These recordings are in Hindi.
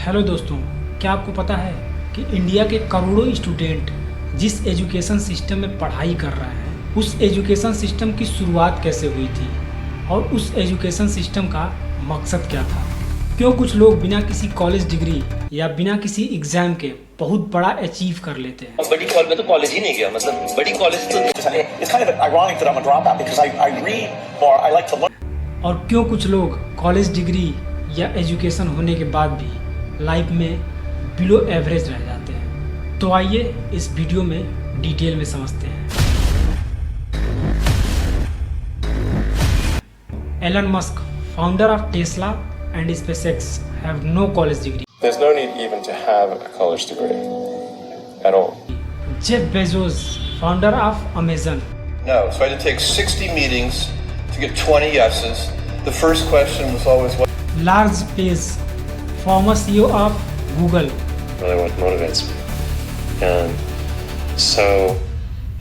हेलो दोस्तों, क्या आपको पता है कि इंडिया के करोड़ों स्टूडेंट जिस एजुकेशन सिस्टम में पढ़ाई कर रहे हैं उस एजुकेशन सिस्टम की शुरुआत कैसे हुई थी और उस एजुकेशन सिस्टम का मकसद क्या था। क्यों कुछ लोग बिना किसी कॉलेज डिग्री या बिना किसी एग्जाम के बहुत बड़ा अचीव कर लेते हैं। बड़ी कॉलेज में तो कॉलेज ही नहीं गया, मतलब बड़ी कॉलेज तो It's kind of ironic that I'm a dropout because I read or I like to learn. और क्यों कुछ लोग कॉलेज डिग्री या एजुकेशन होने के बाद भी लाइफ में बिलो एवरेज रह जाते हैं। तो आइए इस वीडियो में डिटेल में समझते हैं। Elon Musk, founder of Tesla and SpaceX, have no college degree. There's no need even to have a college degree at all. Jeff Bezos, founder of Amazon, No, so I had to take 60 meetings to get 20 yeses. The first question was always, what large page, farmer CEO of Google, Really what motivates me. So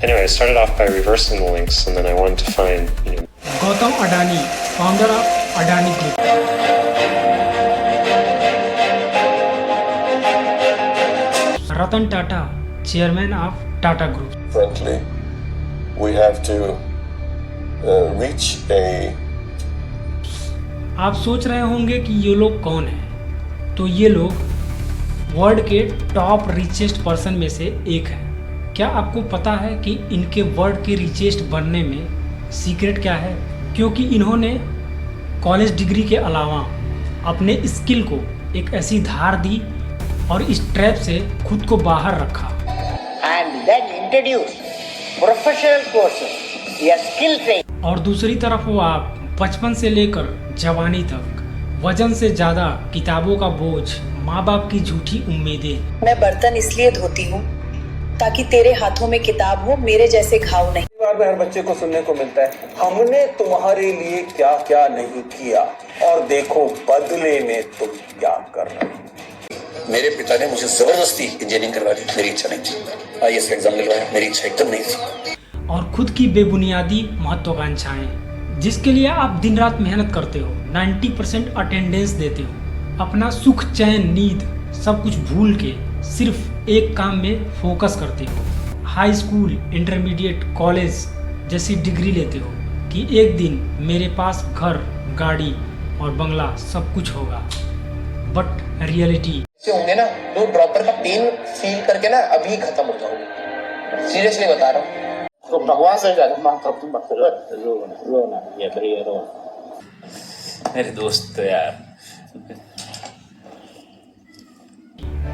anyway, I started off by reversing the links, and then I wanted to find, Gautam Adani, founder of Adani group, Ratan Tata, chairman of Tata group. Frankly, we have to reach a आप सोच रहे होंगे कि ये लोग कौन हैं, तो ये लोग वर्ल्ड के टॉप रिचेस्ट पर्सन में से एक हैं। क्या आपको पता है कि इनके वर्ल्ड के रिचेस्ट बनने में सीक्रेट क्या है? क्योंकि इन्होंने कॉलेज डिग्री के अलावा अपने स्किल को एक ऐसी धार दी और इस ट्रैप से खुद को बाहर रखा। And then introduce professional courses, या skill training. और दूसरी तरफ वो आप बचपन से लेकर जवानी तक वजन से ज़्यादा किताबों का बोझ, माँ बाप की झूठी उम्मीदें। मैं बर्तन इसलिए धोती हूँ ताकि तेरे हाथों में किताब हो, मेरे जैसे घाव नहीं। बार बार हर बच्चे को सुनने को मिलता है, हमने तुम्हारे लिए क्या क्या नहीं किया और देखो बदले में तुम क्या कर रहे हो। मेरे पिता ने मुझे जबरदस्ती इंजीनियरिंग करवा दी, मेरी इच्छा नहीं थी। आईएएस का एग्जाम दिलवाया, मेरी इच्छा एकदम नहीं थी। और खुद की बेबुनियादी महत्वाकांक्षाएं जिसके लिए आप दिन रात मेहनत करते हो, 90% अटेंडेंस देते हो, अपना सुख चैन नींद सब कुछ भूल के सिर्फ एक काम में फोकस करते हो। हाई स्कूल, इंटरमीडिएट, कॉलेज जैसी डिग्री लेते हो कि एक दिन मेरे पास घर, गाड़ी और बंगला सब कुछ होगा। बट रियलिटी से होंगे ना तो ड्रॉपर का पेन फील करके ना अभी खत्म हो जाओगे, सीरियसली बता रहा हूँ। तो भगवान से ज्यादा मानता हूँ, तुम मत रोना ये बढ़िया रोना। मेरे दोस्त तो यार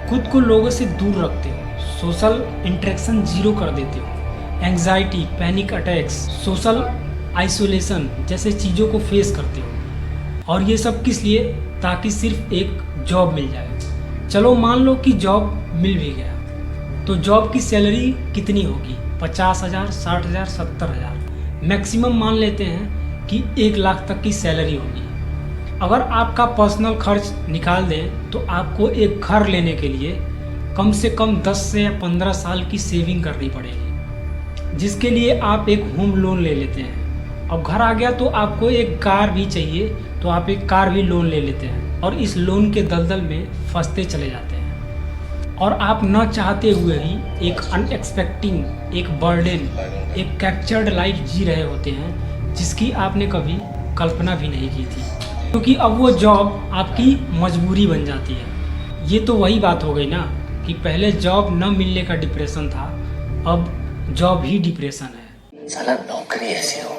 खुद को लोगों से दूर रखते हो, सोशल इंटरेक्शन जीरो कर देते हो, anxiety, panic attacks, social isolation जैसे चीज़ों को फेस करते हो। और ये सब किस लिए? ताकि सिर्फ एक जॉब मिल जाए। चलो मान लो कि जॉब मिल भी गया, तो जॉब की सैलरी कितनी होगी? 50,000, 60,000, 70,000, मैक्सिमम मान लेते हैं कि 1 लाख तक की सैलरी होगी। अगर आपका पर्सनल खर्च निकाल दें तो आपको एक घर लेने के लिए कम से कम 10 से 15 साल की सेविंग करनी पड़ेगी, जिसके लिए आप एक होम लोन ले लेते हैं। अब घर आ गया तो आपको एक कार भी चाहिए, तो आप एक कार भी लोन ले लेते हैं और इस लोन के दलदल में फंसते चले जाते हैं। और आप न चाहते हुए ही एक अनएक्सपेक्टिंग, एक बर्डन, एक कैप्चर्ड लाइफ जी रहे होते हैं जिसकी आपने कभी कल्पना भी नहीं की थी, क्योंकि अब वो जॉब आपकी मजबूरी बन जाती है। ये तो वही बात हो गई ना कि पहले जॉब न मिलने का डिप्रेशन था, अब जॉब ही डिप्रेशन है। साला नौकरी ऐसी हो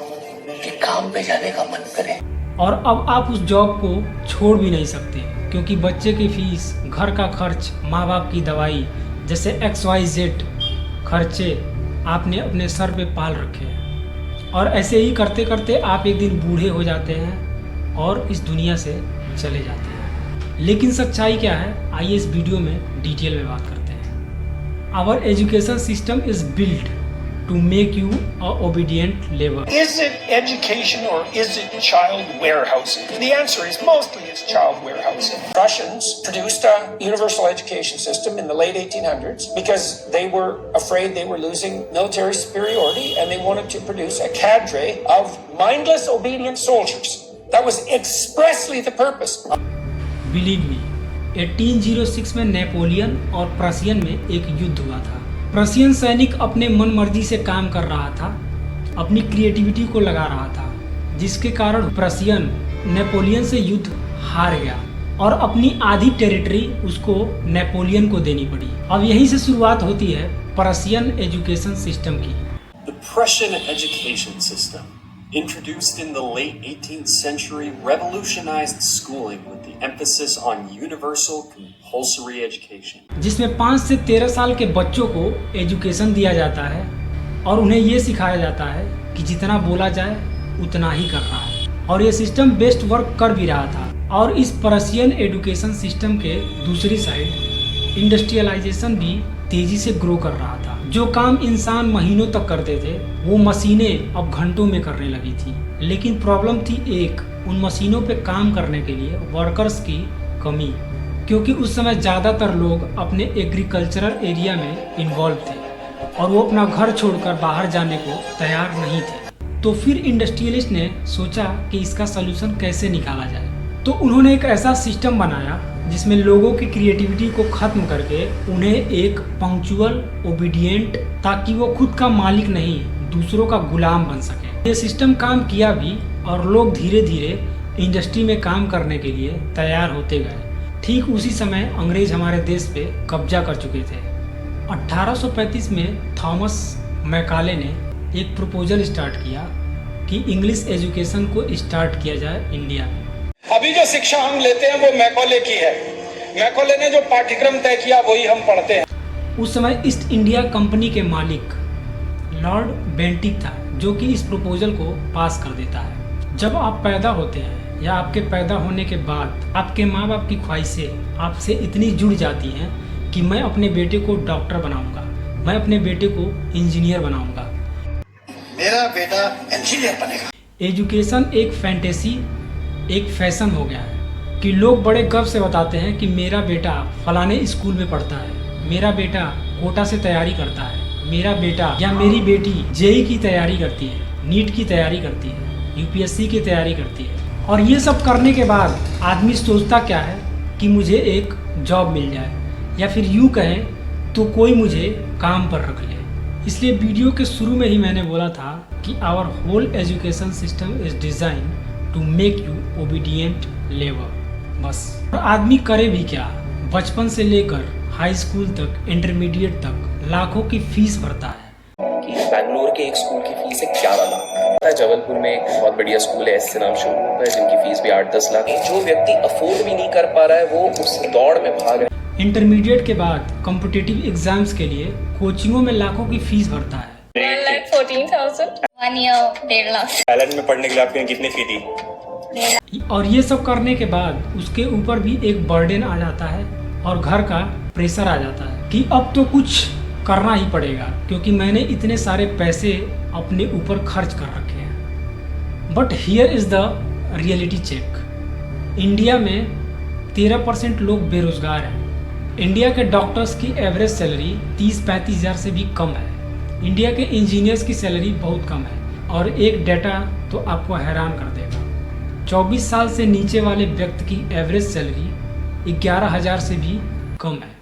कि काम पे जाने का मन करे। और अब आप उस जॉब को छोड़ भी नहीं सकते, क्योंकि बच्चे की फीस, घर का खर्च, माँ बाप की दवाई जैसे XYZ खर्चे आपने अपने सर पे पाल रखे हैं। और ऐसे ही करते करते आप एक दिन बूढ़े हो जाते हैं और इस दुनिया से चले जाते हैं। लेकिन सच्चाई क्या है, आइए इस वीडियो में डिटेल में बात करते हैं। Our education system is build to make you a obedient labor. Is it education or is it child warehousing? The answer is mostly it's child warehousing. Russians produced a universal education system in the late 1800s because they were afraid they were losing military superiority and they wanted to produce a cadre of mindless, obedient soldiers. That was expressly the purpose. Believe me, 1806 में नेपोलियन और प्रशियन में एक युद्ध हुआ था। प्रशियन सैनिक अपने मन मर्जी से काम कर रहा था, अपनी क्रिएटिविटी को लगा रहा था, जिसके कारण प्रशियन नेपोलियन से युद्ध हार गया और अपनी आधी टेरिटरी उसको नेपोलियन को देनी पड़ी। अब यहीं से शुरुआत होती है प्रशियन एजुकेशन सिस्टम की। The Prussian education system, introduced in the late 18th century, revolutionized schooling with the emphasis on universal compulsory education. जिसमें 5 से 13 साल के बच्चों को एजुकेशन दिया जाता है और उन्हें ये सिखाया जाता है कि जितना बोला जाए उतना ही करना है, और ये सिस्टम बेस्ट वर्क कर भी रहा था। और इस प्रशियन एजुकेशन सिस्टम के दूसरी साइड इंडस्ट्रियलाइजेशन भी तेजी से ग्रो कर रहा था। जो काम इंसान महीनों तक करते थे वो मशीनें अब घंटों में करने लगी थी। लेकिन प्रॉब्लम थी एक, उन मशीनों पे काम करने के लिए वर्कर्स की कमी, क्योंकि उस समय ज़्यादातर लोग अपने एग्रीकल्चरल एरिया में इन्वॉल्व थे और वो अपना घर छोड़कर बाहर जाने को तैयार नहीं थे। तो फिर इंडस्ट्रियलिस्ट ने सोचा कि इसका सलूशन कैसे निकाला जाए। तो उन्होंने एक ऐसा सिस्टम बनाया जिसमें लोगों की क्रिएटिविटी को ख़त्म करके उन्हें एक पंक्चुअल, ओबीडिएंट, ताकि वो खुद का मालिक नहीं दूसरों का गुलाम बन सके। ये सिस्टम काम किया भी और लोग धीरे धीरे इंडस्ट्री में काम करने के लिए तैयार होते गए। ठीक उसी समय अंग्रेज हमारे देश पे कब्जा कर चुके थे। 1835 में थॉमस मैकाले ने एक प्रपोजल स्टार्ट किया कि इंग्लिश एजुकेशन को स्टार्ट किया जाए इंडिया में। अभी जो शिक्षा हम लेते हैं वो मैकॉले की है। मैकॉले ने जो पाठ्यक्रम तय किया वही हम पढ़ते हैं। उस समय ईस्ट इंडिया कंपनी के मालिक लॉर्ड बेंटिक था, जो कि इस प्रपोजल को पास कर देता है। जब आप पैदा होते हैं या आपके पैदा होने के बाद आपके माँ बाप की ख्वाहिशें आपसे इतनी जुड़ जाती हैं कि मैं अपने बेटे को डॉक्टर बनाऊंगा, मैं अपने बेटे को इंजीनियर बनाऊंगा, मेरा बेटा इंजीनियर बनेगा। एजुकेशन एक फैंटेसी, एक फैशन हो गया है कि लोग बड़े गर्व से बताते हैं कि मेरा बेटा फलाने स्कूल में पढ़ता है, मेरा बेटा कोटा से तैयारी करता है, मेरा बेटा या मेरी बेटी जेई की तैयारी करती है, नीट की तैयारी करती है, यूपीएससी की तैयारी करती है। और ये सब करने के बाद आदमी सोचता क्या है कि मुझे एक जॉब मिल जाए, या फिर यूँ कहें तो कोई मुझे काम पर रख ले। इसलिए वीडियो के शुरू में ही मैंने बोला था कि our whole education system is design to make you obedient labour. बस। और आदमी करे भी क्या, बचपन से लेकर हाई स्कूल तक, इंटरमीडिएट तक लाखों की फीस भरता है। बैंगलोर के एक स्कूल की फीस है 11 लाख। जबलपुर में एक बहुत बढ़िया स्कूल है, इससे नाम शुरू होता है, जिनकी फीस भी 8-10 लाख। जो व्यक्ति अफोर्ड भी नहीं कर पा रहा है वो उस दौड़ में भाग रहा है। इंटरमीडिएट के बाद कॉम्पिटिटिव एग्जाम्स के लिए कोचिंगों में लाखों की फीस भरता है। 1,14,000 1 ईयर 1.5 लाख। थाईलैंड में पढ़ने के लिए आपकी कितनी फी थी? और ये सब करने के बाद उसके ऊपर भी एक बर्डन आ जाता है और घर का प्रेशर आ जाता है कि अब तो कुछ करना ही पड़ेगा, क्योंकि मैंने इतने सारे पैसे अपने ऊपर खर्च कर रखे हैं। But here is the reality check. India में 13% लोग बेरोजगार हैं। इंडिया के डॉक्टर्स की एवरेज सैलरी 30-35 हज़ार से भी कम है। इंडिया के इंजीनियर्स की सैलरी बहुत कम है। और एक डाटा तो आपको हैरान कर देगा, 24 साल से नीचे वाले व्यक्ति की एवरेज सैलरी 11,000 से भी कम है।